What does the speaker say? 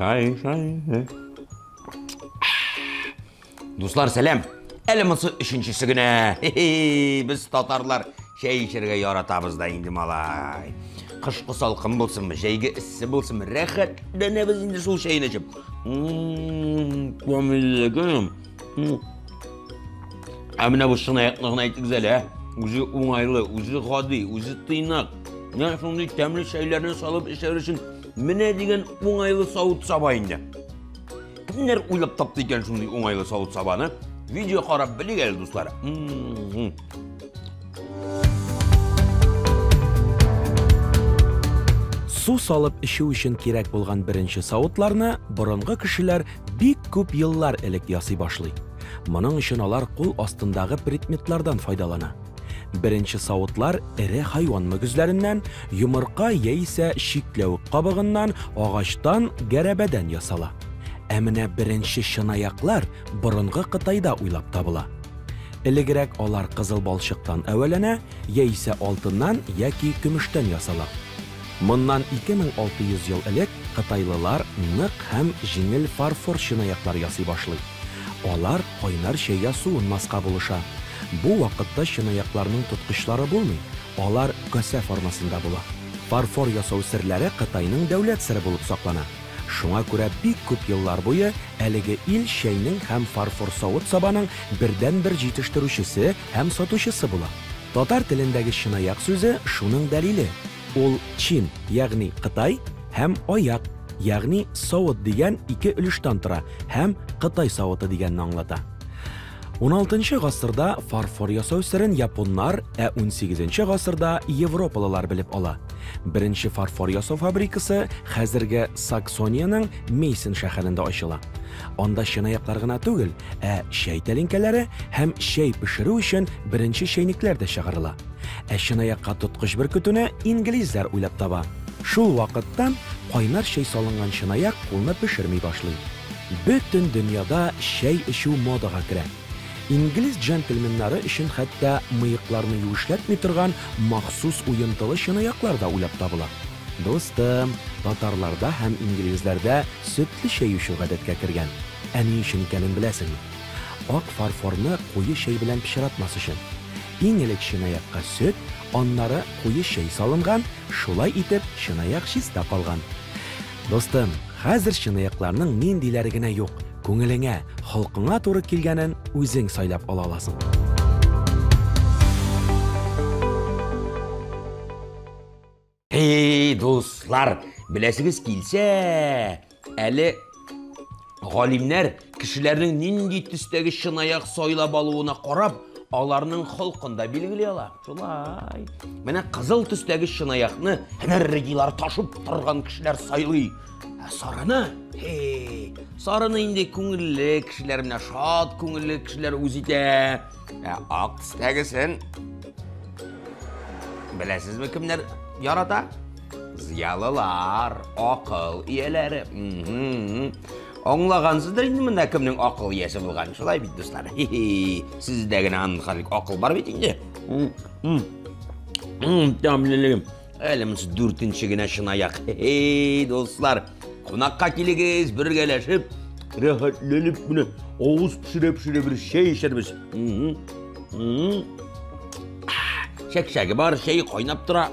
Şay. Dostlar selam. Elimizi üçüncüsü güne. Biz Tatarlar şey içerge yaratabız da indi malay. Kışkı salkın bulsun mu, şeyge ıssı bulsun mu, rahatlanabız indi sol şeyini içip. Komilligim. Emine bu şınayaklıqını aytı güzel ha. Uzu umaylı, uzu hadi, uzu tıynak. Ya şimdi temli şeylerini salıp işler için mine degen umaylı savut sabayında. Kimler uylap taptı ekan şimdi umaylı savut sabahını? Video qarab bili gel dostlar. Su salып işi үшін керек болған бірінші сауытларны бұрынғы кішілер бик көп yıllar элек ясый башлый. Моның өчен алар кул астындагы предметлардан файдалана. Беренче савытлар эре хайван мөгезләреннән, йомырка яисә шикләвек кабыгыннан, агачтан, гәрәбәдән ясала. Ә менә беренче чынаяклар борынгы Кытайда уйлап табыла. Элегрәк алар кызыл балчыктан әвәләнә, яисә алтыннан яки көмештән ясала. Моннан 2600 ел элек Кытайлылар нык һәм җиңел фарфор чынаяклар ясый башлый. Алар кайнар чәй ясуын маска булыша. Бу вакытта чынаякларның тоткычлары булмый, алар көсә формасында була. Фарфор ясау серләре Кытайның дәүләт сире булып саклана. Шуңа күрә бик күп еллар буе әлеге ил чәйнең һәм фарфор савыт сабаның бердән-бер җитештерүчесе һәм сатучысы була. Татар телендәге чынаяк сүзе шуның дәлиле. Ул чин, ягъни Кытай, һәм аяк, ягъни савыт дигән ике өлештән тора, һәм Кытай савыты дигәнне аңлата. 16 гасырда фарфор ясау сирен японнар, 18 гасырда европалылар белеп ала. Беренче фарфор ясау фабрикасы хәзерге Саксониянең Мейсен шәһәрендә ачыла. Анда чынаяклар гына түгел, чәй тәлинкәләре һәм чәй пешерү өчен беренче чәйникләр дә чыгарыла. Чынаякка тоткыч бөркетүне инглизләр уйлап таба. Шул вакыттан кайнар чәй салынган чынаяк кулны пешерми башлый. Бөтен дөньяда чәй эчү модага керә. İngiliz джентльменнары өчен хәтта мыекларны юешләтми торган махсус уентылы чынаяклар да уйлап табыла. Достым, татарларда һәм инглизләрдә сөтле чәй эчү гадәткә кергән. Ни өчен икәнен беләсеңме? Ак фарфорны куе чәй белән пешератмас өчен. Иң элек чынаякка сөт, аннары куе чәй салынган, шулай итеп чынаяк чиста калган. Достым, хәзер чынаякларның ниндиләре генә юк. Күңелеңә, халкыңа туры килгәнен үзең сайлап ала аласың. Достлар, беләсегез килсә, әле галимнәр кешеләрнең нинди төстәге чынаяк сайлап алуына карап, аларның халкында билгели ала. Шулай. Менә кызыл төстәге чынаякны энергиялар ташып торган кешеләр сайлый. Сарыны, сарыны инде күңелле кешеләр менә шат күңелле кешеләр үз итә. Ак төстәгесен беләсезме кемнәр ярата? Зыялылар, акыл ияләре. Аңлагансыздыр инде монда кемнең акыл иясе булган. Шулай бит дуслар. Сездә генә анхалык акыл бар бит инде. Тәмлелегем. Әлемс 4-нче генә чынаяк. Дуслар, кунакка килегез, бергәләшеп, рәхәтләнеп менә авыз пешереп бер чәй эчәрбез. Шәкшәге бар, чәй кайнап тора.